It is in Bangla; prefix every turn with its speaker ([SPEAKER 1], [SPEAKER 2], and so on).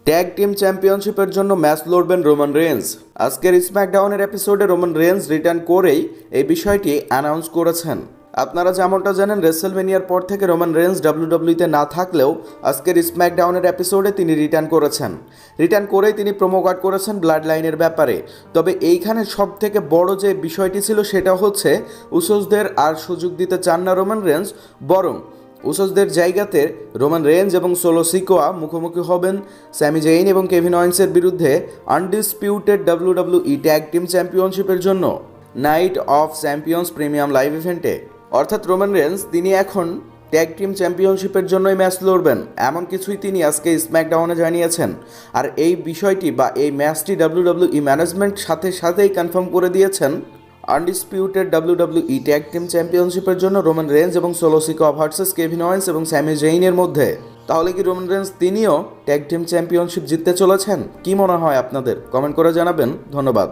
[SPEAKER 1] ট্যাগ টিম চ্যাম্পিয়নশিপের জন্য ম্যাচ লড়বেন রোমান রেন্স। আজকের স্ম্যাকডাউনের এপিসোডে রোমান রেন্স রিটার্ন করেই এই বিষয়টি অ্যানাউন্স করেছেন। আপনারা যেমনটা জানেন, রেসেলমেনিয়ার পর থেকে রোমান রেন্স ডাব্লিউডাব্লিউতে না থাকলেও আজকের স্ম্যাকডাউনের এপিসোডে তিনি রিটার্ন করেছেন। রিটার্ন করেই তিনি প্রোমো কাট করেছেন ব্লাড লাইনের ব্যাপারে। তবে এইখানে সব থেকে বড় যে বিষয়টি ছিল সেটা হচ্ছে উসোসদের আর সুযোগ দিতে চান না রোমান রেন্স, বরং উসোসদের জায়গাতে রোমান রেঞ্জ এবং সোলো সিকোয়া মুখোমুখি হবেন স্যামি জেইন এবং কেভিন ওয়েন্সের বিরুদ্ধে আনডিসপিউটেড ডাব্লিউডাব্লিউই ট্যাগ টিম চ্যাম্পিয়নশিপের জন্য night of champions premium live ইভেন্টে। অর্থাৎ রোমান রেন্স তিনি এখন ট্যাগ টিম চ্যাম্পিয়নশিপের জন্যই ম্যাচ লড়বেন, এমন কিছুই তিনি আজকে স্ম্যাকডাউনে জানিয়েছেন। আর এই বিষয়টি বা এই ম্যাচটি ডাব্লিউডাব্লিউই ম্যানেজমেন্ট সাথেই কনফার্ম করে দিয়েছেন আনডিসপিউটেড ডাব্লিউডাব্লিউই ট্যাগ টিম চ্যাম্পিয়নশিপের জন্য রোমান রেঞ্জ এবং সোলো সিকোয়া ভার্সেস কেভিন ওয়েন্স এবং স্যামি জেইনের মধ্যে। তাহলে কি রোমান রেঞ্জ তিনিও ট্যাগ টিম চ্যাম্পিয়নশিপ জিততে চলেছেন? কি মনে হয় আপনাদের? কমেন্ট করে জানাবেন। ধন্যবাদ।